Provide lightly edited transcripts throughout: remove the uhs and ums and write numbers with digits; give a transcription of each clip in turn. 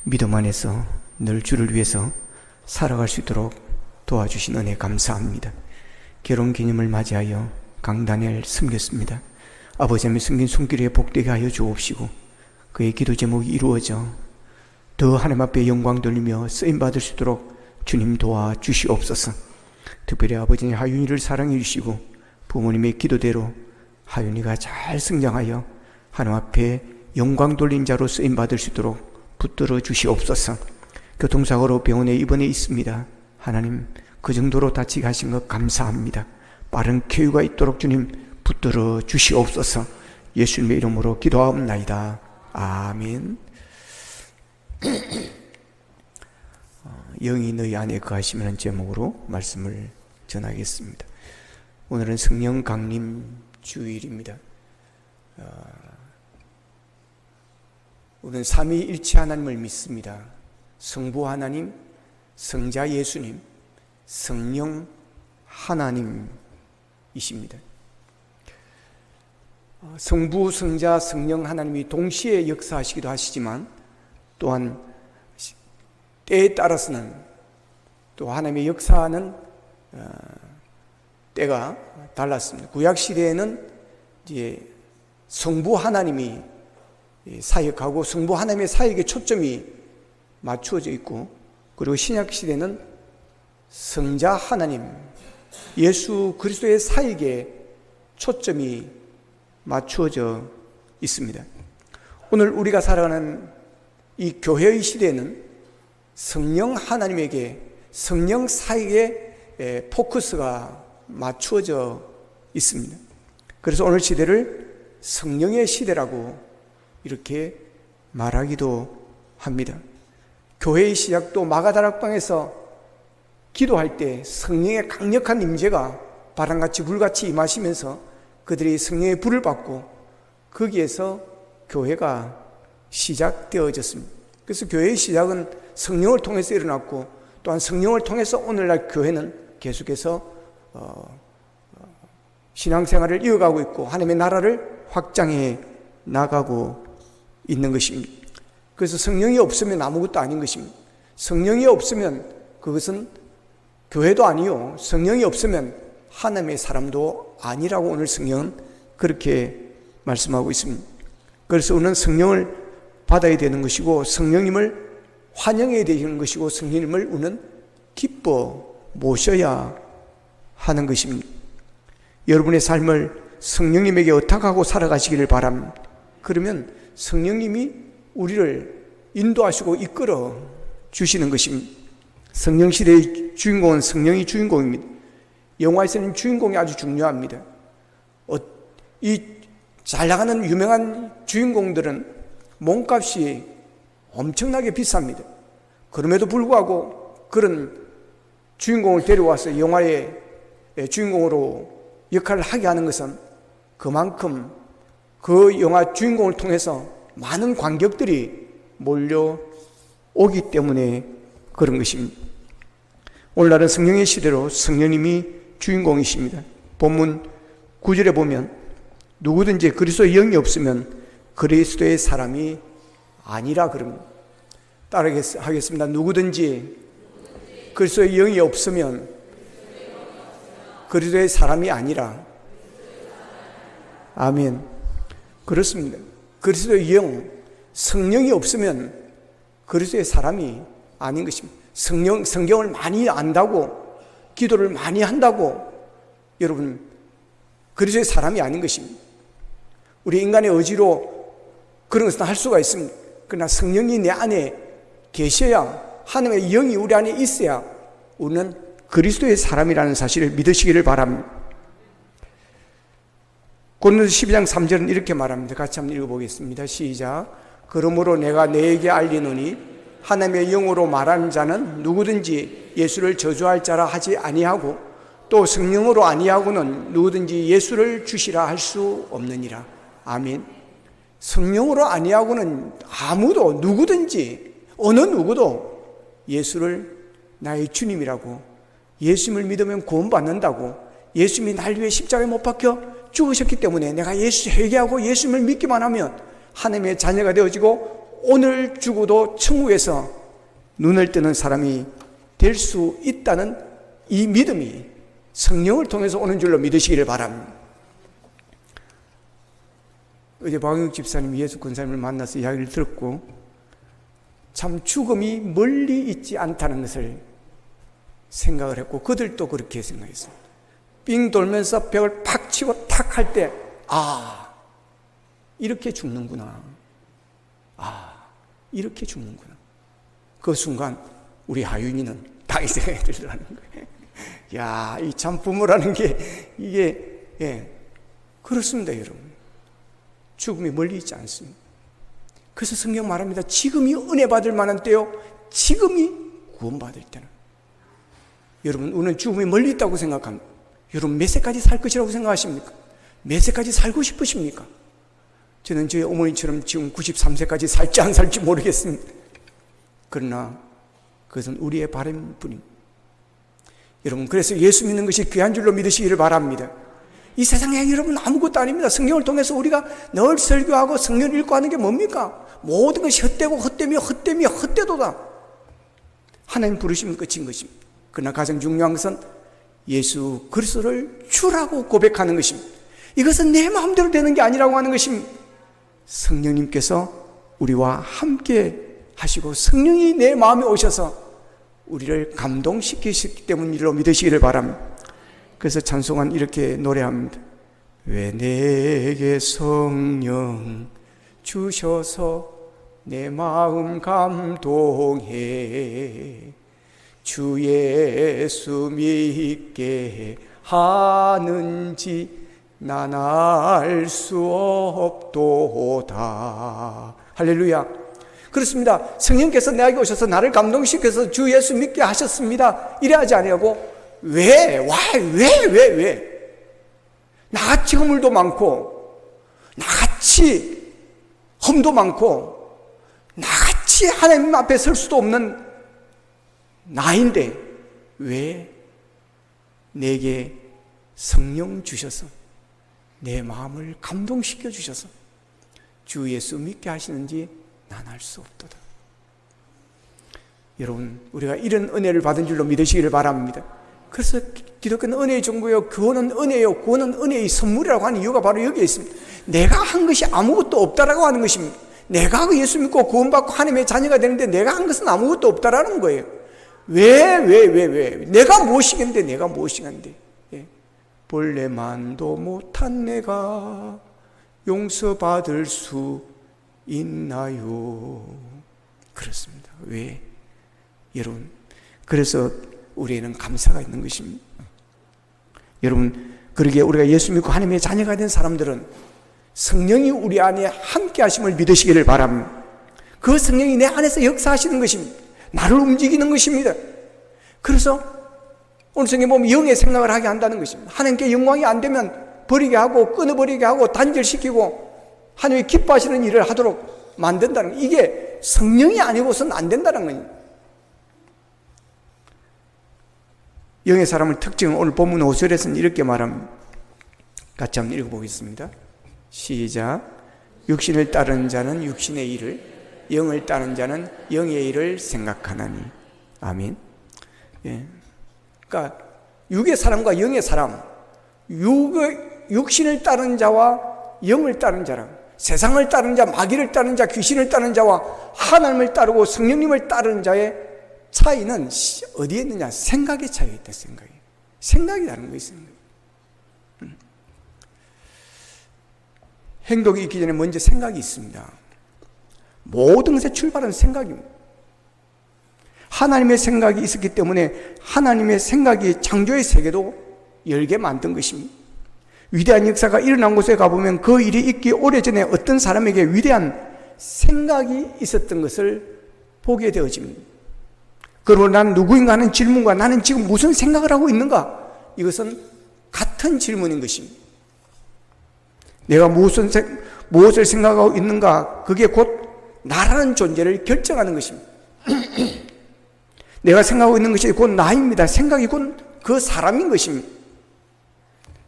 믿음 안에서 늘 주를 위해서 살아갈 수 있도록 도와주신 은혜 감사합니다. 결혼 기념을 맞이하여 강단을 섬겼습니다. 아버지의 숨긴 손길에 복되게 하여 주옵시고 그의 기도 제목이 이루어져 더 하나님 앞에 영광 돌리며 쓰임받을 수 있도록 주님 도와주시옵소서. 특별히 아버지의 하윤이를 사랑해 주시고 부모님의 기도대로 하윤이가 잘 성장하여 하나님 앞에 영광 돌린 자로 쓰임받을 수 있도록 붙들어 주시옵소서. 교통사고로 병원에 입원해 있습니다. 하나님 그 정도로 다치게 하신 것 감사합니다. 빠른 쾌유가 있도록 주님 붙들어 주시옵소서. 예수님의 이름으로 기도하옵나이다. 아멘. 영이 너희 안에 거하시면 제목으로 말씀을 전하겠습니다. 오늘은 성령 강림 주일입니다. 우리는 삼위일체 하나님을 믿습니다. 성부 하나님, 성자 예수님, 성령 하나님이십니다. 성부, 성자, 성령 하나님이 동시에 역사하시기도 하시지만 또한 때에 따라서는 또 하나님의 역사는 때가 달랐습니다. 구약 시대에는 이제 성부 하나님이 사역하고 성부 하나님의 사역에 초점이 맞추어져 있고, 그리고 신약 시대는 성자 하나님 예수 그리스도의 사역에 초점이 맞추어져 있습니다. 오늘 우리가 살아가는 이 교회의 시대는 성령 하나님에게 성령 사역에 포커스가 맞추어져 있습니다. 그래서 오늘 시대를 성령의 시대라고 이렇게 말하기도 합니다. 교회의 시작도 마가다락방에서 기도할 때 성령의 강력한 임재가 바람같이 불같이 임하시면서 그들이 성령의 불을 받고 거기에서 교회가 시작되어졌습니다. 그래서 교회의 시작은 성령을 통해서 일어났고, 또한 성령을 통해서 오늘날 교회는 계속해서 신앙생활을 이어가고 있고 하나님의 나라를 확장해 나가고 있는 것입니다. 그래서 성령이 없으면 아무것도 아닌 것입니다. 성령이 없으면 그것은 교회도 아니요, 성령이 없으면 하나님의 사람도 아니라고 오늘 성령은 그렇게 말씀하고 있습니다. 그래서 우리는 성령을 받아야 되는 것이고 성령님을 환영해야 되는 것이고 성령님을 우리는 기뻐 모셔야 하는 것입니다. 여러분의 삶을 성령님에게 의탁하고 살아가시기를 바랍니다. 그러면 성령님이 우리를 인도하시고 이끌어 주시는 것입니다. 성령 시대의 주인공은 성령이 주인공입니다. 영화에서는 주인공이 아주 중요합니다. 이 잘 나가는 유명한 주인공들은 몸값이 엄청나게 비쌉니다. 그럼에도 불구하고 그런 주인공을 데려와서 영화의 주인공으로 역할을 하게 하는 것은 그만큼 그 영화 주인공을 통해서 많은 관객들이 몰려오기 때문에 그런 것입니다. 오늘날은 성령의 시대로 성령님이 주인공이십니다. 본문 9절에 보면 누구든지 그리스도의 영이 없으면 그리스도의 사람이 아니라 그럽니다. 따라하겠습니다. 누구든지 그리스도의 영이 없으면 그리스도의 사람이 아니라. 아멘. 그렇습니다. 그리스도의 영, 성령이 없으면 그리스도의 사람이 아닌 것입니다. 성경을 많이 안다고, 기도를 많이 한다고 여러분 그리스도의 사람이 아닌 것입니다. 우리 인간의 의지로 그런 것은 할 수가 있습니다. 그러나 성령이 내 안에 계셔야, 하나님의 영이 우리 안에 있어야 우리는 그리스도의 사람이라는 사실을 믿으시기를 바랍니다. 고린도서 12장 3절은 이렇게 말합니다. 같이 한번 읽어보겠습니다. 시작. 그러므로 내가 너에게 알리노니 하나님의 영으로 말하는 자는 누구든지 예수를 저주할 자라 하지 아니하고 또 성령으로 아니하고는 누구든지 예수를 주시라 할 수 없느니라. 아멘. 성령으로 아니하고는 아무도, 누구든지 어느 누구도 예수를 나의 주님이라고, 예수님을 믿으면 구원받는다고, 예수님이 날 위해 십자가에 못 박혀 죽으셨기 때문에 내가 예수 회개하고 예수님을 믿기만 하면 하나님의 자녀가 되어지고 오늘 죽어도 천국에서 눈을 뜨는 사람이 될 수 있다는 이 믿음이 성령을 통해서 오는 줄로 믿으시기를 바랍니다. 어제 박영욱 집사님이 예수 권사님을 만나서 이야기를 들었고 참 죽음이 멀리 있지 않다는 것을 생각을 했고 그들도 그렇게 생각했습니다. 삥 돌면서 벽을 팍 치고 탁 할 때 이렇게 죽는구나. 이렇게 죽는구나. 그 순간 우리 하윤이는 딱 이 생각이 들더라는 거예요. 야, 이 참 부모라는 게 이게 그렇습니다, 여러분. 죽음이 멀리 있지 않습니다. 그래서 성경 말합니다. 지금이 은혜 받을 만한 때요. 지금이 구원받을 때는. 여러분, 우리는 죽음이 멀리 있다고 생각합니다. 여러분, 몇 세까지 살 것이라고 생각하십니까? 몇 세까지 살고 싶으십니까? 저는 저희 어머니처럼 지금 93세까지 살지 안 살지 모르겠습니다. 그러나 그것은 우리의 바람일 뿐입니다. 여러분, 그래서 예수 믿는 것이 귀한 줄로 믿으시기를 바랍니다. 이 세상에 여러분 아무것도 아닙니다. 성경을 통해서 우리가 늘 설교하고 성경을 읽고 하는 게 뭡니까? 모든 것이 헛되고 헛되며 헛되며 헛되도다. 하나님 부르시면 끝인 것입니다. 그러나 가장 중요한 것은 예수 그리스도를 주라고 고백하는 것입니다. 이것은 내 마음대로 되는 게 아니라고 하는 것입니다. 성령님께서 우리와 함께 하시고 성령이 내 마음에 오셔서 우리를 감동시키시기 때문이라고 믿으시기를 바랍니다. 그래서 찬송은 이렇게 노래합니다. 왜 내게 성령 주셔서 내 마음 감동해 주 예수 믿게 하는지 난 알 수 없도다. 할렐루야. 그렇습니다. 성령께서 내게 오셔서 나를 감동시켜서 주 예수 믿게 하셨습니다. 이래 하지 아니하고 왜? 나같이 허물도 많고 나같이 험도 많고 나같이 하나님 앞에 설 수도 없는 나인데 왜 내게 성령 주셔서 내 마음을 감동시켜 주셔서 주 예수 믿게 하시는지 난 알 수 없도다. 여러분, 우리가 이런 은혜를 받은 줄로 믿으시기를 바랍니다. 그래서 기독교는 은혜의 종교요, 구원은 은혜요, 구원은 은혜의 선물이라고 하는 이유가 바로 여기에 있습니다. 내가 한 것이 아무것도 없다라고 하는 것입니다. 내가 예수 믿고 구원받고 하나님의 자녀가 되는데 내가 한 것은 아무것도 없다라는 거예요. 왜? 내가 무엇이겠는데, 내가 무엇이겠는데. 본래만도 못한 내가 용서받을 수 있나요? 그렇습니다. 왜? 여러분, 그래서 우리에는 감사가 있는 것입니다. 여러분, 그러기에 우리가 예수 믿고 하나님의 자녀가 된 사람들은 성령이 우리 안에 함께 하심을 믿으시기를 바랍니다. 그 성령이 내 안에서 역사하시는 것입니다. 나를 움직이는 것입니다. 그래서 오늘 성경에 보면 영의 생각을 하게 한다는 것입니다. 하나님께 영광이 안 되면 버리게 하고 끊어버리게 하고 단절시키고 하나님이 기뻐하시는 일을 하도록 만든다는 것. 이게 성령이 아니고서는 안 된다는 거예요. 영의 사람의 특징은 오늘 본문 5절에서는 이렇게 말합니다. 같이 한번 읽어보겠습니다. 시작. 육신을 따르는 자는 육신의 일을, 영을 따르는 자는 영의 일을 생각하나니. 아멘. 예. 그러니까 육의 사람과 영의 사람, 육신을 따르는 자와 영을 따르는 자랑, 세상을 따르는 자, 마귀를 따르는 자, 귀신을 따르는 자와 하나님을 따르고 성령님을 따르는 자의 차이는 어디에 있느냐? 생각의 차이가 있다. 생각이 다른 거 있습니다. 행동이 있기 전에 먼저 생각이 있습니다. 모든 것의 출발은 생각입니다. 하나님의 생각이 있었기 때문에 하나님의 생각이 창조의 세계도 열게 만든 것입니다. 위대한 역사가 일어난 곳에 가보면 그 일이 있기 오래전에 어떤 사람에게 위대한 생각이 있었던 것을 보게 되어집니다. 그리고 난 누구인가 하는 질문과 나는 지금 무슨 생각을 하고 있는가? 이것은 같은 질문인 것입니다. 내가 무엇을 생각하고 있는가? 그게 곧 나라는 존재를 결정하는 것입니다. 내가 생각하고 있는 것이 곧 나입니다. 생각이 곧 그 사람인 것입니다.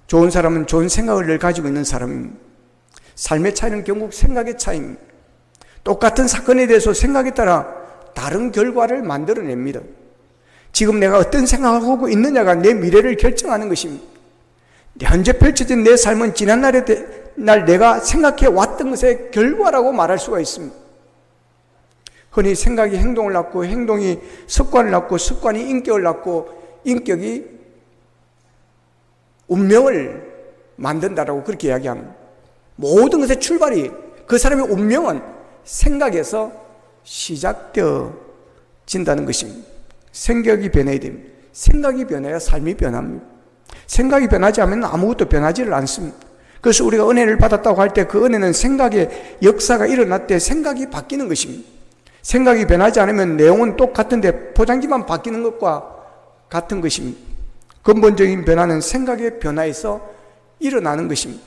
좋은 사람은 좋은 생각을 가지고 있는 사람입니다. 삶의 차이는 결국 생각의 차이입니다. 똑같은 사건에 대해서 생각에 따라 다른 결과를 만들어냅니다. 지금 내가 어떤 생각을 하고 있느냐가 내 미래를 결정하는 것입니다. 현재 펼쳐진 내 삶은 지난날에 내가 생각해 왔던 것의 결과라고 말할 수가 있습니다. 흔히 생각이 행동을 낳고 행동이 습관을 낳고 습관이 인격을 낳고 인격이 운명을 만든다라고 그렇게 이야기합니다. 모든 것의 출발이 그 사람의 운명은 생각에서 시작되어진다는 것입니다. 생각이 변해야 됩니다. 생각이 변해야 삶이 변합니다. 생각이 변하지 않으면 아무것도 변하지를 않습니다. 그래서 우리가 은혜를 받았다고 할 때 그 은혜는 생각의 역사가 일어날 때 생각이 바뀌는 것입니다. 생각이 변하지 않으면 내용은 똑같은데 포장지만 바뀌는 것과 같은 것입니다. 근본적인 변화는 생각의 변화에서 일어나는 것입니다.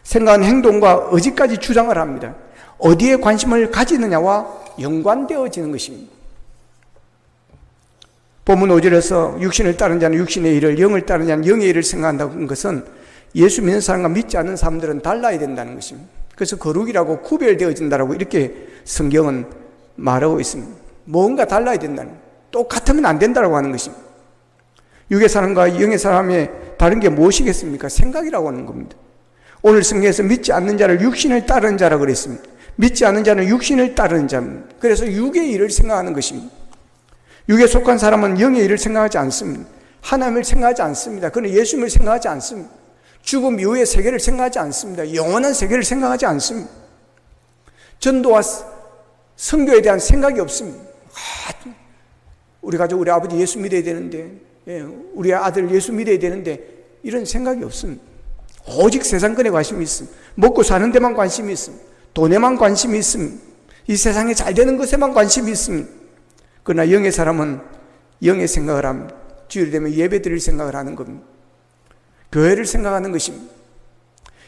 생각은 행동과 의지까지 주장을 합니다. 어디에 관심을 가지느냐와 연관되어지는 것입니다. 본문 5절에서 육신을 따르는 자는 육신의 일을, 영을 따르는 자는 영의 일을 생각한다는 것은 예수 믿는 사람과 믿지 않는 사람들은 달라야 된다는 것입니다. 그래서 거룩이라고 구별되어진다라고 이렇게 성경은 말하고 있습니다. 뭔가 달라야 된다는, 똑같으면 안 된다라고 하는 것입니다. 육의 사람과 영의 사람의 다른 게 무엇이겠습니까? 생각이라고 하는 겁니다. 오늘 성경에서 믿지 않는 자를 육신을 따르는 자라고 그랬습니다. 믿지 않는 자는 육신을 따르는 자입니다. 그래서 육의 일을 생각하는 것입니다. 육에 속한 사람은 영의 일을 생각하지 않습니다. 하나님을 생각하지 않습니다. 그는 예수님을 생각하지 않습니다. 죽음 이후의 세계를 생각하지 않습니다. 영원한 세계를 생각하지 않습니다. 전도와 선교에 대한 생각이 없습니다. 우리 가족, 우리 아버지 예수 믿어야 되는데, 우리 아들 예수 믿어야 되는데, 이런 생각이 없습니다. 오직 세상권에 관심이 있습니다. 먹고 사는 데만 관심이 있습니다. 돈에만 관심이 있습니다. 이 세상에 잘 되는 것에만 관심이 있습니다. 그러나 영의 사람은 영의 생각을 합니다. 주일이 되면 예배 드릴 생각을 하는 겁니다. 교회를 생각하는 것입니다.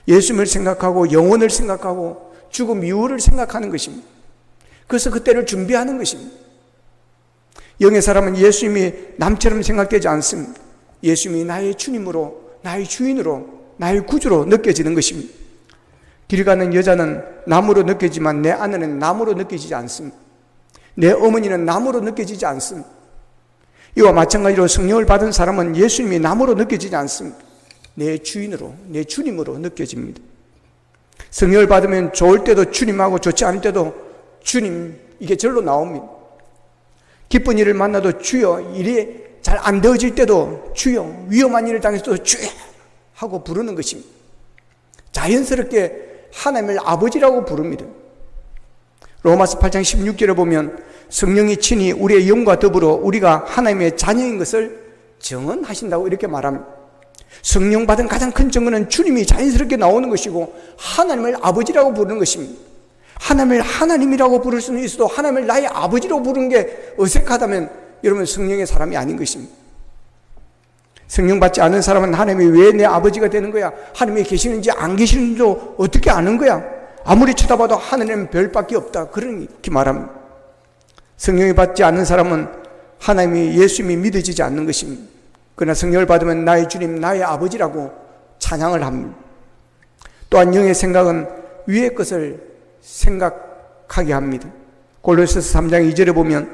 예수님을 생각하고 영혼을 생각하고 죽음 이후를 생각하는 것입니다. 그래서 그때를 준비하는 것입니다. 영의 사람은 예수님이 남처럼 생각되지 않습니다. 예수님이 나의 주님으로, 나의 주인으로, 나의 구주로 느껴지는 것입니다. 길 가는 여자는 나무로 느껴지지만 내 아내는 나무로 느껴지지 않습니다. 내 어머니는 나무로 느껴지지 않습니다. 이와 마찬가지로 성령을 받은 사람은 예수님이 나무로 느껴지지 않습니다. 내 주인으로, 내 주님으로 느껴집니다. 성령을 받으면 좋을 때도 주님하고 좋지 않을 때도 주님, 이게 절로 나옵니다. 기쁜 일을 만나도 주여, 일이 잘 안 되어질 때도 주여, 위험한 일을 당해서도 주여 하고 부르는 것입니다. 자연스럽게 하나님을 아버지라고 부릅니다. 로마서 8장 16절에 보면 성령이 친히 우리의 영과 더불어 우리가 하나님의 자녀인 것을 증언하신다고 이렇게 말합니다. 성령 받은 가장 큰 증언은 주님이 자연스럽게 나오는 것이고 하나님을 아버지라고 부르는 것입니다. 하나님을 하나님이라고 부를 수는 있어도 하나님을 나의 아버지로 부르는 게 어색하다면 여러분 성령의 사람이 아닌 것입니다. 성령 받지 않은 사람은 하나님이 왜 내 아버지가 되는 거야? 하나님이 계시는지 안 계시는지도 어떻게 아는 거야? 아무리 쳐다봐도 하나님은 별밖에 없다. 그렇게 말합니다. 성령이 받지 않는 사람은 하나님이 예수님이 믿어지지 않는 것입니다. 그러나 성령을 받으면 나의 주님, 나의 아버지라고 찬양을 합니다. 또한 영의 생각은 위의 것을 생각하게 합니다. 골로새서 3장 2절에 보면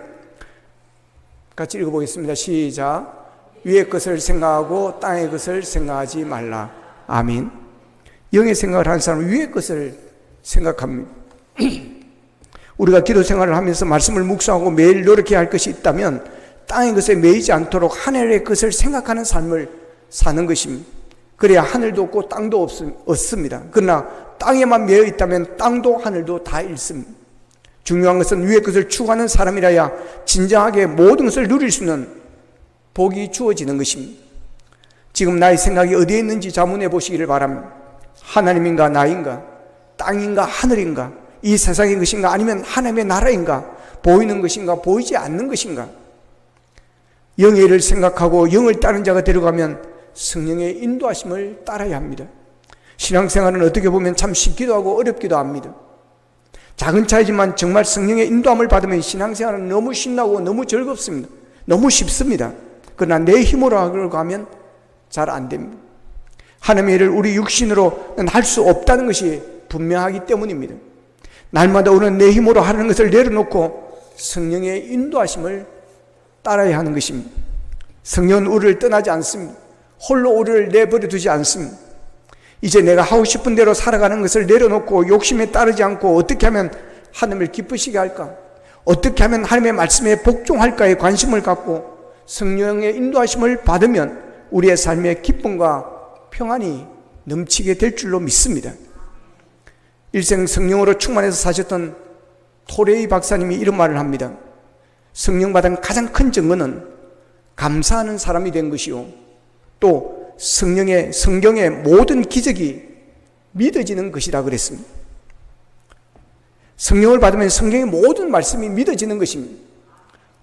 같이 읽어보겠습니다. 시작. 위의 것을 생각하고 땅의 것을 생각하지 말라. 아멘. 영의 생각을 하는 사람은 위의 것을 생각합니다. 우리가 기도 생활을 하면서 말씀을 묵상하고 매일 노력해야 할 것이 있다면 땅의 것에 매이지 않도록 하늘의 것을 생각하는 삶을 사는 것입니다. 그래야 하늘도 없고 땅도 없습니다. 그러나 땅에만 매여 있다면 땅도 하늘도 다 잃습니다. 중요한 것은 위의 것을 추구하는 사람이라야 진정하게 모든 것을 누릴 수 있는 복이 주어지는 것입니다. 지금 나의 생각이 어디에 있는지 자문해 보시기를 바랍니다. 하나님인가 나인가? 땅인가 하늘인가? 이 세상의 것인가? 아니면 하나님의 나라인가? 보이는 것인가? 보이지 않는 것인가? 영의 일을 생각하고 영을 따르는 자가 되려가면 성령의 인도하심을 따라야 합니다. 신앙생활은 어떻게 보면 참 쉽기도 하고 어렵기도 합니다. 작은 차이지만 정말 성령의 인도함을 받으면 신앙생활은 너무 신나고 너무 즐겁습니다. 너무 쉽습니다. 그러나 내 힘으로 하려고 하면 잘 안 됩니다. 하나님의 일을 우리 육신으로는 할 수 없다는 것이 분명하기 때문입니다. 날마다 오는 내 힘으로 하는 것을 내려놓고 성령의 인도하심을 따라야 하는 것입니다. 성령은 우리를 떠나지 않습니다. 홀로 우리를 내버려 두지 않습니다. 이제 내가 하고 싶은 대로 살아가는 것을 내려놓고 욕심에 따르지 않고 어떻게 하면 하나님을 기쁘시게 할까? 어떻게 하면 하나님의 말씀에 복종할까에 관심을 갖고 성령의 인도하심을 받으면 우리의 삶의 기쁨과 평안이 넘치게 될 줄로 믿습니다. 일생 성령으로 충만해서 사셨던 토레이 박사님이 이런 말을 합니다. 성령 받은 가장 큰 증거는 감사하는 사람이 된 것이요, 또 성경의 모든 기적이 믿어지는 것이라 그랬습니다. 성령을 받으면 성경의 모든 말씀이 믿어지는 것입니다.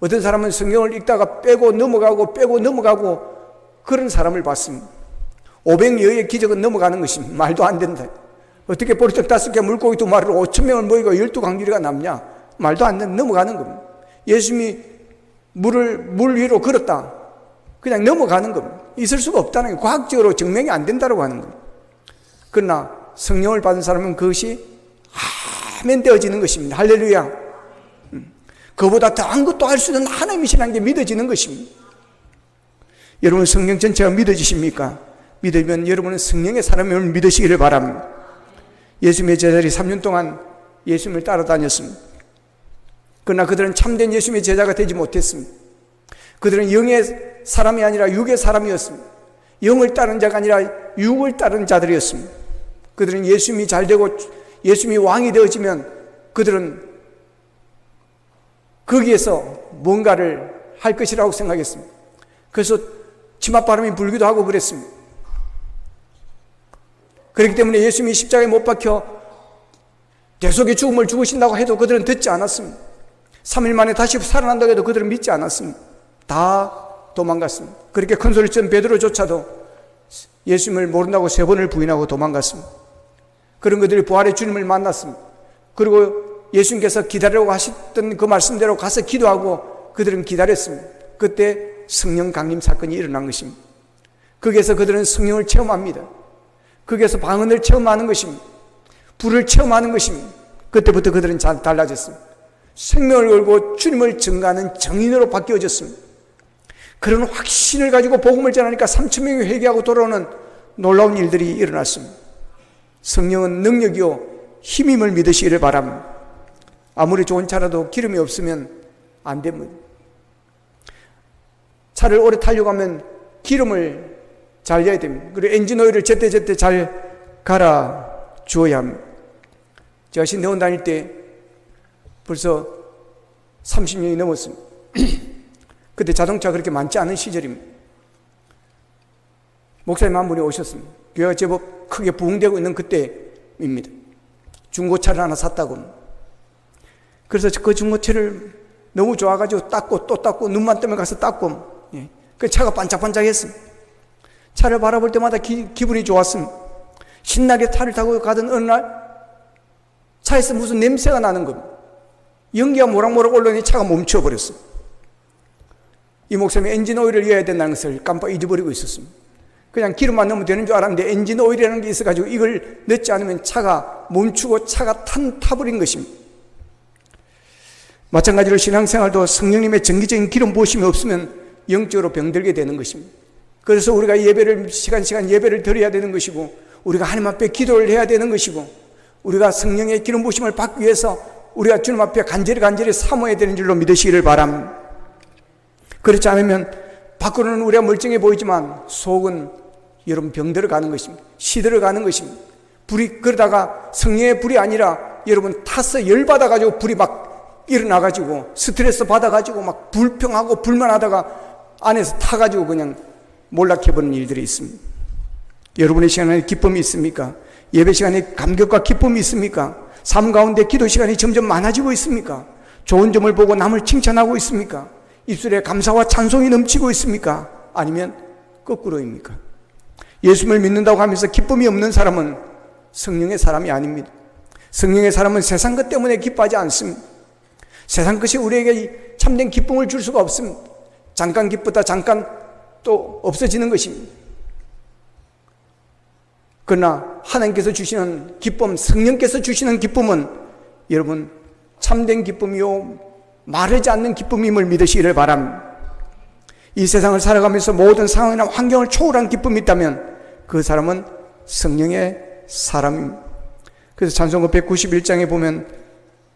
어떤 사람은 성경을 읽다가 빼고 넘어가고 그런 사람을 봤습니다. 500여의 기적은 넘어가는 것입니다. 말도 안 된다. 어떻게 보리떡 5개 물고기 2마리로 5,000명을 모이고 12강길이가 남냐? 말도 안 된다. 넘어가는 겁니다. 예수님이 물 위로 걸었다. 그냥 넘어가는 겁니다. 있을 수가 없다는 게 과학적으로 증명이 안 된다고 하는 겁니다. 그러나 성령을 받은 사람은 그것이 아멘 되어지는 것입니다. 할렐루야. 그보다 더한 것도 할 수 있는 하나님이시라는 게 믿어지는 것입니다. 여러분 성령 전체가 믿어지십니까? 믿으면 여러분은 성령의 사람임을 믿으시기를 바랍니다. 예수님의 제자들이 3년 동안 예수님을 따라다녔습니다. 그러나 그들은 참된 예수님의 제자가 되지 못했습니다. 그들은 영의 사람이 아니라 육의 사람이었습니다. 영을 따른 자가 아니라 육을 따른 자들이었습니다. 그들은 예수님이 잘 되고 예수님이 왕이 되어지면 그들은 거기에서 뭔가를 할 것이라고 생각했습니다. 그래서 치맛바람이 불기도 하고 그랬습니다. 그렇기 때문에 예수님이 십자가에 못 박혀 대속의 죽음을 죽으신다고 해도 그들은 듣지 않았습니다. 3일 만에 다시 살아난다고 해도 그들은 믿지 않았습니다. 다 도망갔습니다. 그렇게 큰 소리 친 베드로조차도 예수님을 모른다고 3번을 부인하고 도망갔습니다. 그런 그들이 부활의 주님을 만났습니다. 그리고 예수님께서 기다리라고 하셨던 그 말씀대로 가서 기도하고 그들은 기다렸습니다. 그때 성령 강림 사건이 일어난 것입니다. 거기에서 그들은 성령을 체험합니다. 거기에서 방언을 체험하는 것입니다. 불을 체험하는 것입니다. 그때부터 그들은 잘 달라졌습니다. 생명을 걸고 주님을 증거하는 정인으로 바뀌어졌습니다. 그런 확신을 가지고 복음을 전하니까 3,000명이 회개하고 돌아오는 놀라운 일들이 일어났습니다. 성령은 능력이요 힘임을 믿으시기를 바랍니다. 아무리 좋은 차라도 기름이 없으면 안 됩니다. 차를 오래 타려고 하면 기름을 잘 넣어야 됩니다. 그리고 엔진 오일을 제때 잘 갈아 주어야 합니다. 제가 신대원 다닐 때 벌써 30년이 넘었습니다. 그때 자동차 그렇게 많지 않은 시절입니다. 목사님 한 분이 오셨습니다. 교회가 제법 크게 부흥되고 있는 그때입니다. 중고차를 하나 샀다고. 그래서 그 중고차를 너무 좋아가지고 닦고 또 닦고 눈만 뜨면 가서 닦고, 그 차가 반짝반짝했습니다. 차를 바라볼 때마다 기분이 좋았습니다. 신나게 차를 타고 가던 어느 날 차에서 무슨 냄새가 나는 겁니다. 연기가 모락모락 올라오니 차가 멈춰버렸어요. 이 목사님이 엔진 오일을 넣어야 된다는 것을 깜빡 잊어버리고 있었습니다. 그냥 기름만 넣으면 되는 줄 알았는데 엔진 오일이라는 게 있어가지고 이걸 넣지 않으면 차가 멈추고 차가 타버린 것입니다. 마찬가지로 신앙생활도 성령님의 정기적인 기름 부으심이 없으면 영적으로 병들게 되는 것입니다. 그래서 우리가 예배를 시간 예배를 드려야 되는 것이고, 우리가 하나님 앞에 기도를 해야 되는 것이고, 우리가 성령의 기름 부으심을 받기 위해서 우리가 주님 앞에 간절히 사모해야 되는 줄로 믿으시기를 바랍니다. 그렇지 않으면 밖으로는 우리가 멀쩡해 보이지만 속은 여러분 병들어가는 것입니다. 시들어가는 것입니다. 불이 그러다가 성령의 불이 아니라 여러분 타서 열받아가지고 불이 막 일어나가지고 스트레스 받아가지고 막 불평하고 불만하다가 안에서 타가지고 그냥 몰락해버리는 일들이 있습니다. 여러분의 시간에 기쁨이 있습니까? 예배 시간에 감격과 기쁨이 있습니까? 삶 가운데 기도 시간이 점점 많아지고 있습니까? 좋은 점을 보고 남을 칭찬하고 있습니까? 입술에 감사와 찬송이 넘치고 있습니까? 아니면 거꾸로입니까? 예수님을 믿는다고 하면서 기쁨이 없는 사람은 성령의 사람이 아닙니다. 성령의 사람은 세상 것 때문에 기뻐하지 않습니다. 세상 것이 우리에게 참된 기쁨을 줄 수가 없습니다. 잠깐 기쁘다 잠깐 또 없어지는 것입니다. 그러나 하나님께서 주시는 기쁨, 성령께서 주시는 기쁨은 여러분 참된 기쁨이요 마르지 않는 기쁨임을 믿으시기를 바랍니다. 이 세상을 살아가면서 모든 상황이나 환경을 초월한 기쁨이 있다면 그 사람은 성령의 사람입니다. 그래서 찬송가 191장에 보면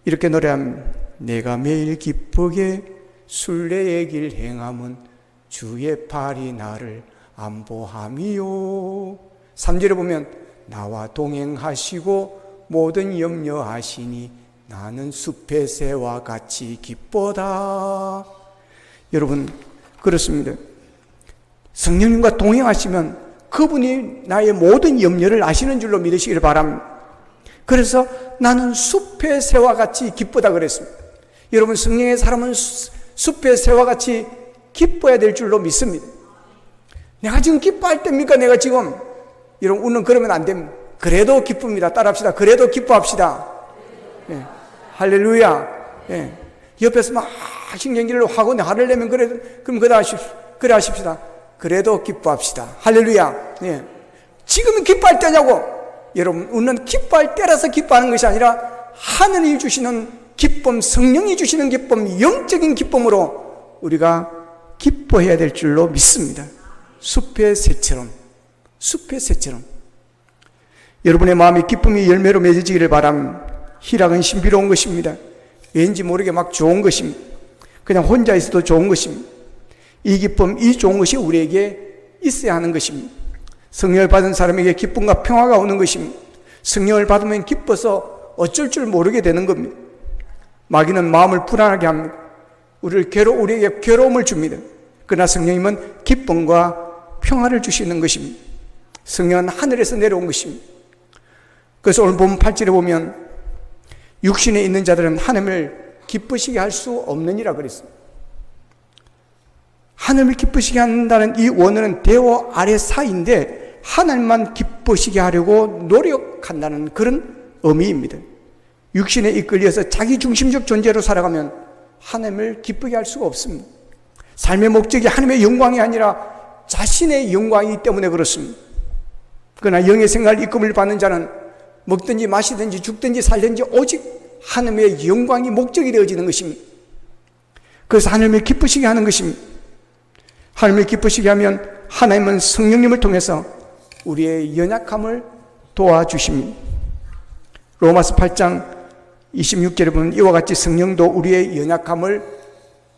이렇게 노래합니다. 내가 매일 기쁘게 순례의 길 행함은 주의 팔이 나를 안보함이요. 3절에 보면 나와 동행하시고 모든 염려하시니 나는 숲의 새와 같이 기뻐다. 여러분 그렇습니다. 성령님과 동행하시면 그분이 나의 모든 염려를 아시는 줄로 믿으시기를 바랍니다. 그래서 나는 숲의 새와 같이 기쁘다 그랬습니다. 여러분 성령의 사람은 숲의 새와 같이 기뻐야 될 줄로 믿습니다. 내가 지금 기뻐할 때입니까? 내가 지금 여러분 우리는 그러면 안 됩니다. 그래도 기쁩니다. 따라합시다. 그래도 기뻐합시다. 예. 할렐루야. 예. 옆에서 막 신경질을 하고 화를 내면 그럼 그래 하십시다. 그래도 기뻐합시다. 할렐루야. 예. 지금은 기뻐할 때냐고. 여러분 우리는 기뻐할 때라서 기뻐하는 것이 아니라 하늘이 주시는 기쁨, 성령이 주시는 기쁨, 영적인 기쁨으로 우리가 기뻐해야 될 줄로 믿습니다. 숲의 새처럼, 숲의 새처럼. 여러분의 마음이 기쁨이 열매로 맺어지기를 바랍니다. 희락은 신비로운 것입니다. 왠지 모르게 막 좋은 것입니다. 그냥 혼자 있어도 좋은 것입니다. 이 기쁨, 이 좋은 것이 우리에게 있어야 하는 것입니다. 성령을 받은 사람에게 기쁨과 평화가 오는 것입니다. 성령을 받으면 기뻐서 어쩔 줄 모르게 되는 겁니다. 마귀는 마음을 불안하게 합니다. 우리에게 괴로움을 줍니다. 그러나 성령님은 기쁨과 평화를 주시는 것입니다. 성령은 하늘에서 내려온 것입니다. 그래서 오늘 본 8절에 보면 육신에 있는 자들은 하나님을 기쁘시게 할 수 없느니라 그랬습니다. 하나님을 기쁘시게 한다는 이 원어는 대어 아래 사이인데 하나님만 기쁘시게 하려고 노력한다는 그런 의미입니다. 육신에 이끌려서 자기중심적 존재로 살아가면 하나님을 기쁘게 할 수가 없습니다. 삶의 목적이 하나님의 영광이 아니라 자신의 영광이기 때문에 그렇습니다. 그러나 영의 생활 이끌을 받는 자는 먹든지 마시든지 죽든지 살든지 오직 하나님의 영광이 목적이 되어지는 것입니다. 그래서 하나님을 기쁘시게 하는 것입니다. 하나님을 기쁘시게 하면 하나님은 성령님을 통해서 우리의 연약함을 도와주십니다. 로마서 8장 26절에 보면 이와 같이 성령도 우리의 연약함을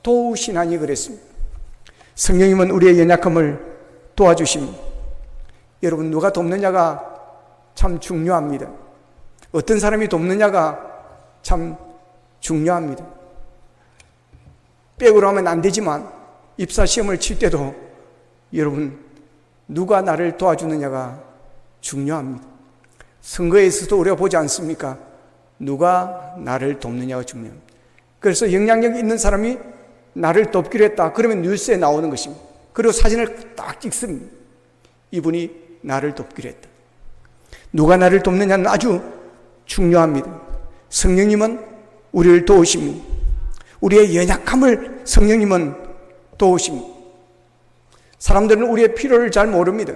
도우시나니 그랬습니다. 성령님은 우리의 연약함을 도와주십니다. 여러분 누가 돕느냐가 참 중요합니다. 어떤 사람이 돕느냐가 참 중요합니다. 백으로 하면 안 되지만 입사시험을 칠 때도 여러분 누가 나를 도와주느냐가 중요합니다. 선거에 있어서도 우리가 보지 않습니까? 누가 나를 돕느냐가 중요합니다. 그래서 영향력 있는 사람이 나를 돕기로 했다. 그러면 뉴스에 나오는 것입니다. 그리고 사진을 딱 찍습니다. 이분이 나를 돕기로 했다. 누가 나를 돕느냐는 아주 중요합니다. 성령님은 우리를 도우십니다. 우리의 연약함을 성령님은 도우십니다. 사람들은 우리의 필요를 잘 모릅니다.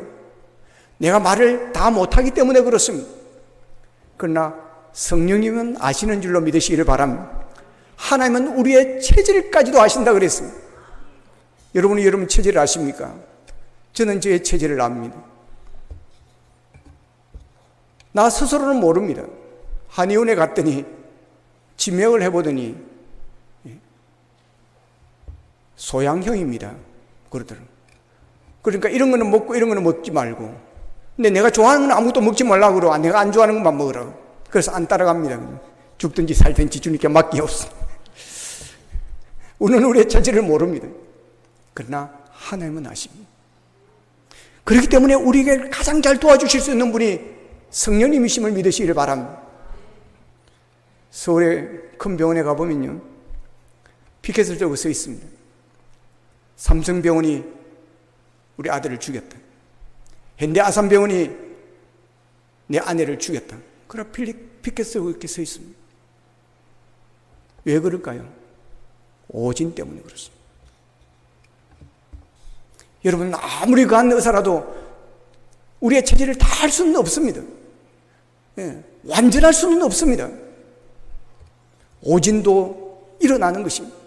내가 말을 다 못하기 때문에 그렇습니다. 그러나 성령님은 아시는 줄로 믿으시기를 바랍니다. 하나님은 우리의 체질까지도 아신다 그랬습니다. 여러분이 여러분 체질을 아십니까? 저는 저의 체질을 압니다. 나 스스로는 모릅니다. 한의원에 갔더니 지명을 해보더니 소양형입니다. 그러더라고요. 그러니까 이런 거는 먹고 이런 거는 먹지 말고, 근데 내가 좋아하는 건 아무것도 먹지 말라고 그러고 내가 안 좋아하는 것만 먹으라고. 그래서 안 따라갑니다. 죽든지 살든지 주님께 맡기옵소서. 우리는 우리의 체질을 모릅니다. 그러나 하나님은 아십니다. 그렇기 때문에 우리에게 가장 잘 도와주실 수 있는 분이 성령님이심을 믿으시기를 바랍니다. 서울의 큰 병원에 가보면요, 피켓을 들고 서 있습니다. 삼성병원이 우리 아들을 죽였다. 현대아산병원이 내 아내를 죽였다. 그러나 피켓을 들고 이렇게 서 있습니다. 왜 그럴까요? 오진 때문에 그렇습니다. 여러분, 아무리 그한 의사라도 우리의 체질을 다 할 수는 없습니다. 예, 완전할 수는 없습니다. 오진도 일어나는 것입니다.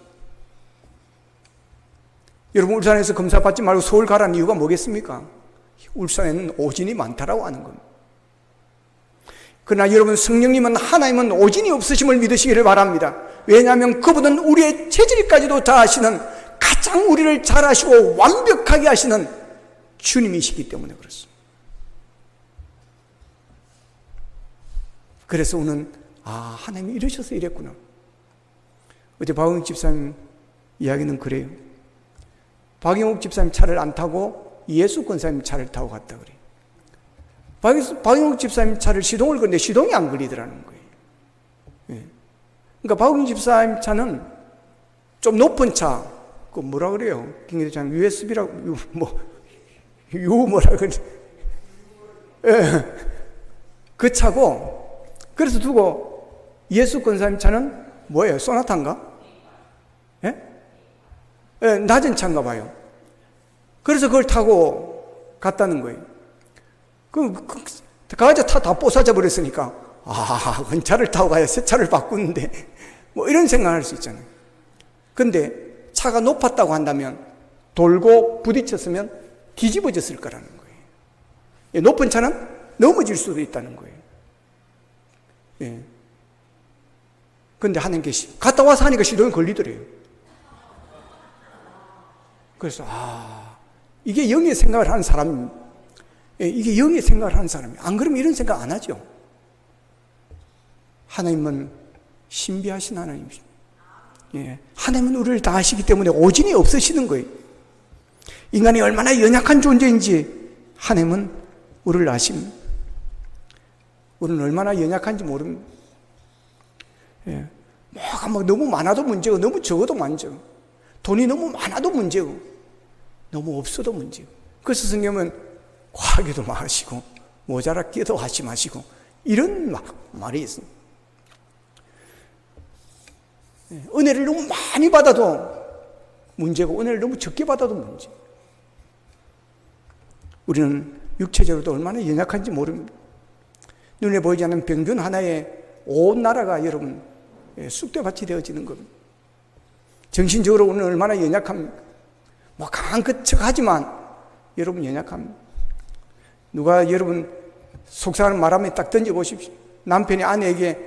여러분, 울산에서 검사 받지 말고 서울 가라는 이유가 뭐겠습니까? 울산에는 오진이 많다라고 하는 겁니다. 그러나 여러분, 성령님은, 하나님은 오진이 없으심을 믿으시기를 바랍니다. 왜냐하면 그분은 우리의 체질까지도 다 아시는, 가장 우리를 잘 아시고 완벽하게 아시는 주님이시기 때문에 그렇습니다. 그래서 오늘 하나님이 이러셔서 이랬구나. 어제 박영욱 집사님 이야기는 그래요. 박영욱 집사님 차를 안 타고 이예수 권사님 차를 타고 갔다 그래요. 박영욱 집사님 차를 시동을 거는데 시동이 안 걸리더라는 거예요. 예. 그러니까 박영욱 집사님 차는 좀 높은 차, 그 뭐라 그래요? 김기대장 USB라고 뭐라 그래? 예. 그 차고, 그래서 두고 이예수 권사님 차는 뭐예요? 소나타인가? 예? 예, 낮은 차인가 봐요. 그래서 그걸 타고 갔다는 거예요. 가가지고 다 부서져 버렸으니까, 원차를 타고 가야 새 차를 바꾸는데, 뭐 이런 생각을 할 수 있잖아요. 근데 차가 높았다고 한다면, 돌고 부딪혔으면 뒤집어졌을 거라는 거예요. 높은 차는 넘어질 수도 있다는 거예요. 예. 근데 하나님께 갔다 와서 하니까 시동이 걸리더래요. 그래서, 이게 영의 생각을 하는 사람, 이게 영의 생각을 하는 사람이에요. 안 그러면 이런 생각 안 하죠. 하나님은 신비하신 하나님이십니다. 예. 하나님은 우리를 다 아시기 때문에 오진이 없으시는 거예요. 인간이 얼마나 연약한 존재인지 하나님은 우리를 아십니다. 우리는 얼마나 연약한지 모릅니다. 예. 뭐가 너무 많아도 문제고, 너무 적어도 문제고, 돈이 너무 많아도 문제고, 너무 없어도 문제고. 그래서 성경은 과하게도 마시고, 모자라게도 하지 마시고, 이런 말이 있습니다. 예. 은혜를 너무 많이 받아도 문제고, 은혜를 너무 적게 받아도 문제. 우리는 육체적으로도 얼마나 연약한지 모릅니다. 눈에 보이지 않는 병균 하나에 온 나라가 여러분 쑥대밭이 되어지는 겁니다. 정신적으로 우리는 얼마나 연약합니까? 강한 척하지만 여러분 연약합니다. 누가 여러분 속상한 말 한마디 딱 던져보십시오. 남편이 아내에게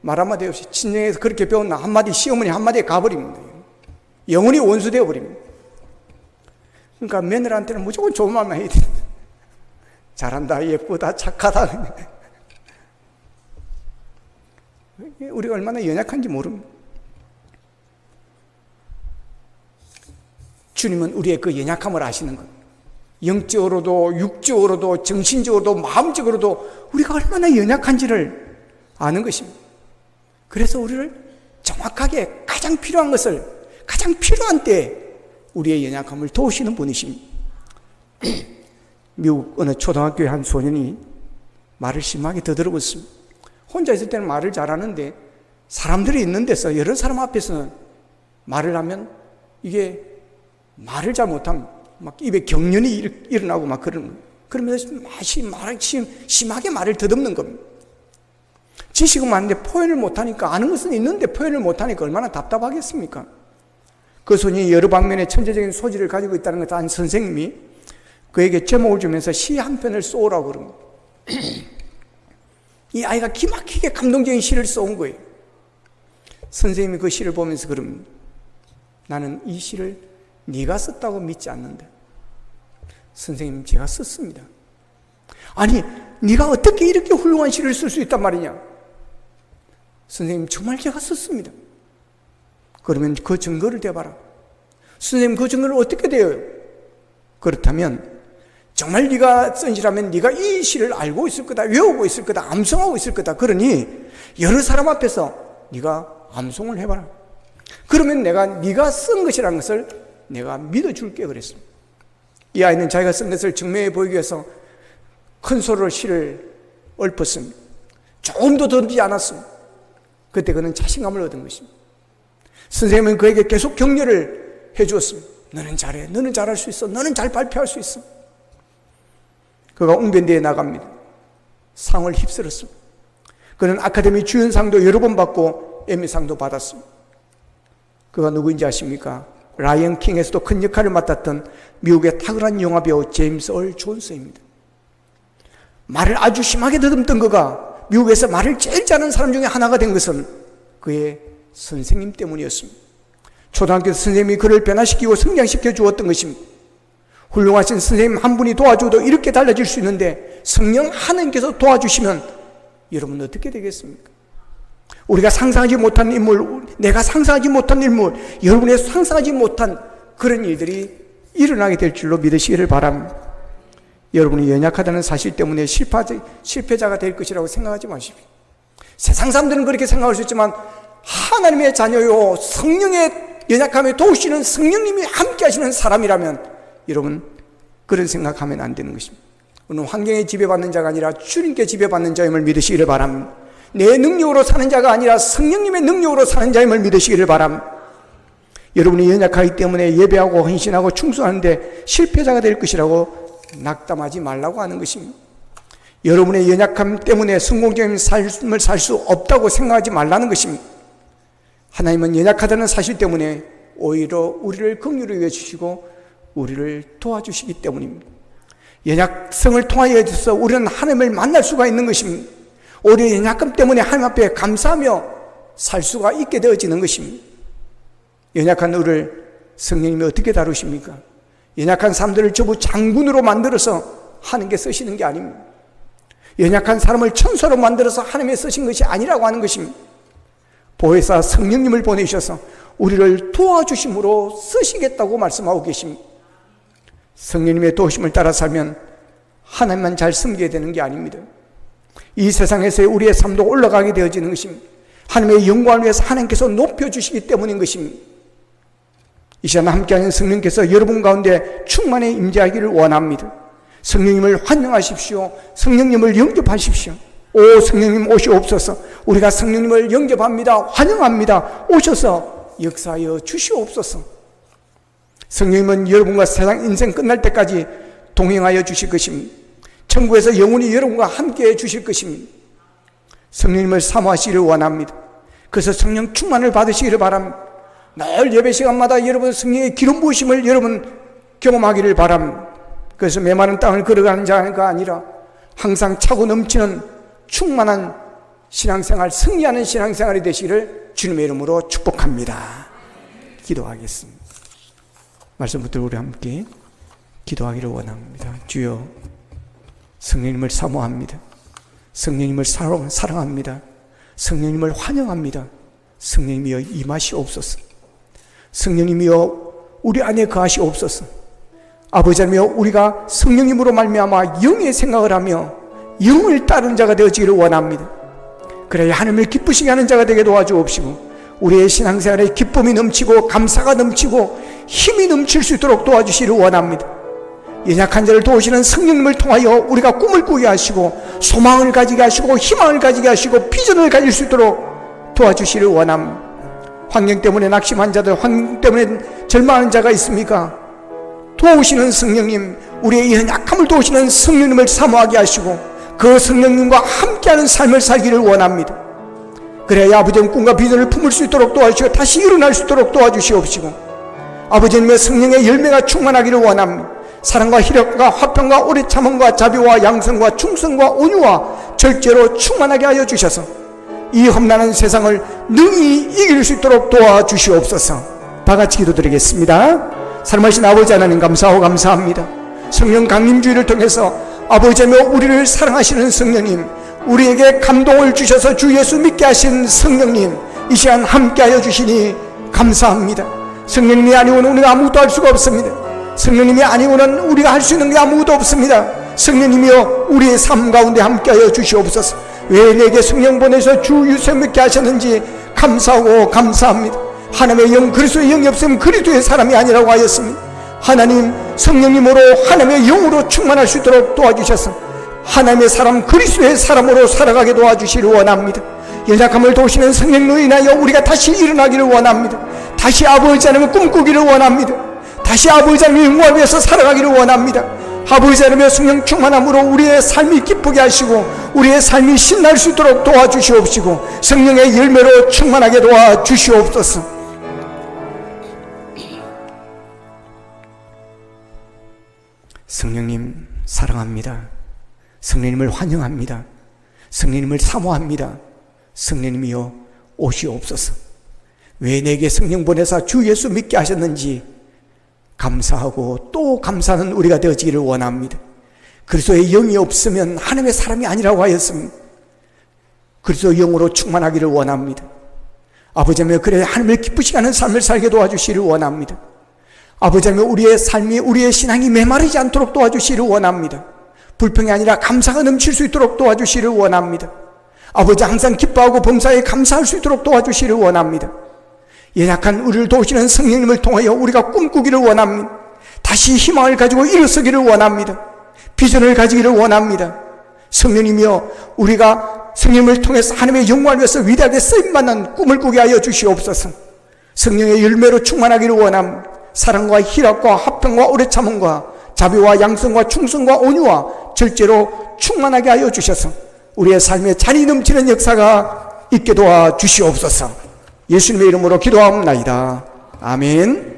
말 한마디 없이 친정에서 그렇게 배운 한마디, 시어머니 한마디에 가버립니다. 영원히 원수 되어버립니다. 그러니까 며느리한테는 무조건 좋은 말만 해야 됩니다. 잘한다, 예쁘다, 착하다. 우리가 얼마나 연약한지 모릅니다. 주님은 우리의 그 연약함을 아시는 것. 영적으로도 육적으로도 정신적으로도 마음적으로도 우리가 얼마나 연약한지를 아는 것입니다. 그래서 우리를 정확하게 가장 필요한 것을 가장 필요한 때에 우리의 연약함을 도우시는 분이십니다. 미국 어느 초등학교의 한 소년이 말을 심하게 더듬었습니다. 혼자 있을 때는 말을 잘하는데 사람들이 있는 데서 여러 사람 앞에서는 말을 하면 이게 말을 잘 못하면 막 입에 경련이 일어나고 막 그러면서 심하게 말을 더듬는 겁니다. 지식은 많은데 표현을 못하니까, 아는 것은 있는데 표현을 못하니까 얼마나 답답하겠습니까? 그 소년이 여러 방면의 천재적인 소질을 가지고 있다는 것을 한 선생님이 그에게 제목을 주면서 시 한 편을 써오라고 그럽니다. 이 아이가 기막히게 감동적인 시를 써온 거예요. 선생님이 그 시를 보면서 그럽니다. 나는 이 시를 네가 썼다고 믿지 않는다. 선생님, 제가 썼습니다. 아니, 네가 어떻게 이렇게 훌륭한 시를 쓸 수 있단 말이냐? 선생님, 정말 제가 썼습니다. 그러면 그 증거를 대봐라. 선생님, 그 증거를 어떻게 대요? 그렇다면 정말 네가 쓴 시라면 네가 이 시를 알고 있을 거다, 외우고 있을 거다, 암송하고 있을 거다. 그러니 여러 사람 앞에서 네가 암송을 해봐라. 그러면 내가 네가 쓴 것이라는 것을 내가 믿어줄게 그랬습니다. 이 아이는 자기가 쓴 것을 증명해 보이기 위해서 큰 소리로 시를 읊었습니다. 조금도 더듬지 않았습니다. 그때 그는 자신감을 얻은 것입니다. 선생님은 그에게 계속 격려를 해주었습니다. 너는 잘해, 너는 잘할 수 있어, 너는 잘 발표할 수 있어. 그가 웅변대에 나갑니다. 상을 휩쓸었습니다. 그는 아카데미 주연상도 여러 번 받고 에미상도 받았습니다. 그가 누구인지 아십니까? 라이언 킹에서도 큰 역할을 맡았던 미국의 탁월한 영화배우 제임스 얼 존스입니다. 말을 아주 심하게 더듬던 그가 미국에서 말을 제일 잘하는 사람 중에 하나가 된 것은 그의 선생님 때문이었습니다. 초등학교 선생님이 그를 변화시키고 성장시켜 주었던 것입니다. 훌륭하신 선생님 한 분이 도와줘도 이렇게 달라질 수 있는데 성령 하나님께서 도와주시면 여러분 어떻게 되겠습니까? 우리가 상상하지 못한 인물, 내가 상상하지 못한 인물, 여러분의 상상하지 못한 그런 일들이 일어나게 될 줄로 믿으시기를 바랍니다. 여러분이 연약하다는 사실 때문에 실패자가 될 것이라고 생각하지 마십시오. 세상 사람들은 그렇게 생각할 수 있지만 하나님의 자녀요, 성령의 연약함에 도우시는 성령님이 함께 하시는 사람이라면 여러분 그런 생각하면 안 되는 것입니다. 오늘 환경에 지배받는 자가 아니라 주님께 지배받는 자임을 믿으시기를 바랍니다. 내 능력으로 사는 자가 아니라 성령님의 능력으로 사는 자임을 믿으시기를 바랍니다. 여러분이 연약하기 때문에 예배하고 헌신하고 충성하는데 실패자가 될 것이라고 낙담하지 말라고 하는 것입니다. 여러분의 연약함 때문에 성공적인 삶을 살 수 없다고 생각하지 말라는 것입니다. 하나님은 연약하다는 사실 때문에 오히려 우리를 긍휼히 여겨주시고 우리를 도와주시기 때문입니다. 연약성을 통하여서 우리는 하나님을 만날 수가 있는 것입니다. 우리의 연약함 때문에 하나님 앞에 감사하며 살 수가 있게 되어지는 것입니다. 연약한 우리를 성령님이 어떻게 다루십니까? 연약한 사람들을 전부 장군으로 만들어서 하나님께 쓰시는 게 아닙니다. 연약한 사람을 천사로 만들어서 하나님께 쓰신 것이 아니라고 하는 것입니다. 보혜사 성령님을 보내셔서 우리를 도와주심으로 쓰시겠다고 말씀하고 계십니다. 성령님의 도우심을 따라 살면 하나님만 잘 섬기게 되는 게 아닙니다. 이 세상에서의 우리의 삶도 올라가게 되어지는 것입니다. 하나님의 영광을 위해서 하나님께서 높여주시기 때문인 것입니다. 이 시간 함께하는 성령께서 여러분 가운데 충만히 임재하기를 원합니다. 성령님을 환영하십시오. 성령님을 영접하십시오. 오 성령님 오시옵소서. 우리가 성령님을 영접합니다. 환영합니다. 오셔서 역사하여 주시옵소서. 성령님은 여러분과 세상 인생 끝날 때까지 동행하여 주실 것입니다. 천국에서 영원히 여러분과 함께해 주실 것입니다. 성령님을 사모하시기를 원합니다. 그래서 성령 충만을 받으시기를 바랍니다. 늘 예배 시간마다 여러분 성령의 기름 부으심을 여러분 경험하기를 바랍니다. 그래서 메마른 땅을 걸어가는 자가 아니라 항상 차고 넘치는 충만한 신앙생활, 승리하는 신앙생활이 되시기를 주님의 이름으로 축복합니다. 기도하겠습니다. 말씀 붙들고 우리 함께 기도하기를 원합니다. 주여, 성령님을 사모합니다. 성령님을 사랑합니다. 성령님을 환영합니다. 성령님이여 임하시옵소서. 성령님이여 우리 안에 거하시옵소서. 아버지 하나님이여 우리가 성령님으로 말미암아 영의 생각을 하며 영을 따르는 자가 되어지기를 원합니다. 그래야 하나님을 기쁘시게 하는 자가 되게 도와주옵시고 우리의 신앙생활에 기쁨이 넘치고 감사가 넘치고 힘이 넘칠 수 있도록 도와주시기를 원합니다. 연약한 자를 도우시는 성령님을 통하여 우리가 꿈을 꾸게 하시고 소망을 가지게 하시고 희망을 가지게 하시고 비전을 가질 수 있도록 도와주시기를 원합니다. 환경 때문에 낙심한 자들, 환경 때문에 절망하는 자가 있습니까? 도우시는 성령님, 우리의 연약함을 도우시는 성령님을 사모하게 하시고 그 성령님과 함께하는 삶을 살기를 원합니다. 그래야 아버지의 꿈과 비전을 품을 수 있도록 도와주시고 다시 일어날 수 있도록 도와주시옵시고 아버지님의 성령의 열매가 충만하기를 원합니다. 사랑과 희력과 화평과 오래 참음과 자비와 양성과 충성과 온유와 절제로 충만하게 하여 주셔서 이 험난한 세상을 능히 이길 수 있도록 도와주시옵소서. 다 같이 기도드리겠습니다. 살아계신 아버지 하나님 감사하고 감사합니다. 성령 강림주의를 통해서 아버지며 우리를 사랑하시는 성령님, 우리에게 감동을 주셔서 주 예수 믿게 하신 성령님, 이 시간 함께하여 주시니 감사합니다. 성령님이 아니고는 우리가 아무것도 할 수가 없습니다. 성령님이 아니고는 우리가 할 수 있는 게 아무것도 없습니다. 성령님이여 우리의 삶 가운데 함께하여 주시옵소서. 왜 내게 성령 보내서 주 예수 믿게 하셨는지 감사하고 감사합니다. 하나님의 영, 그리스도의 영이 없으면 그리스도의 사람이 아니라고 하였습니다. 하나님 성령님으로 하나님의 영으로 충만할 수 있도록 도와주셔서 하나님의 사람, 그리스도의 사람으로 살아가게 도와주시기를 원합니다. 연약함을 도우시는 성령으로 인하여 우리가 다시 일어나기를 원합니다. 다시 아버지 하나님을 꿈꾸기를 원합니다. 다시 아버지 하나님의 영광을 위해서 살아가기를 원합니다. 아버지 하나님의 성령 충만함으로 우리의 삶이 기쁘게 하시고 우리의 삶이 신날 수 있도록 도와주시옵시고 성령의 열매로 충만하게 도와주시옵소서. 성령님 사랑합니다. 성령님을 환영합니다. 성령님을 사모합니다. 성령님이여 오시옵소서. 왜 내게 성령 보내사 주 예수 믿게 하셨는지 감사하고 또 감사하는 우리가 되어지기를 원합니다. 그리스도의 영이 없으면 하나님의 사람이 아니라고 하였습니다. 그리스도 영으로 충만하기를 원합니다. 아버지 하나님, 그래 하나님을 기쁘시게 하는 삶을 살게 도와주시기를 원합니다. 아버지 하나님, 우리의 삶이, 우리의 신앙이 메마르지 않도록 도와주시기를 원합니다. 불평이 아니라 감사가 넘칠 수 있도록 도와주시기를 원합니다. 아버지, 항상 기뻐하고 범사에 감사할 수 있도록 도와주시기를 원합니다. 연약한 우리를 도우시는 성령님을 통하여 우리가 꿈꾸기를 원합니다. 다시 희망을 가지고 일어서기를 원합니다. 비전을 가지기를 원합니다. 성령님이여, 우리가 성령님을 통해서 하나님의 영광을 위해서 위대하게 쓰임받는 꿈을 꾸게 하여 주시옵소서. 성령의 열매로 충만하기를 원합니다. 사랑과 희락과 화평과 오래 참음과 자비와 양성과 충성과 온유와 절제로 충만하게 하여 주셔서 우리의 삶에 잔이 넘치는 역사가 있게 도와주시옵소서. 예수님의 이름으로 기도하옵나이다. 아멘.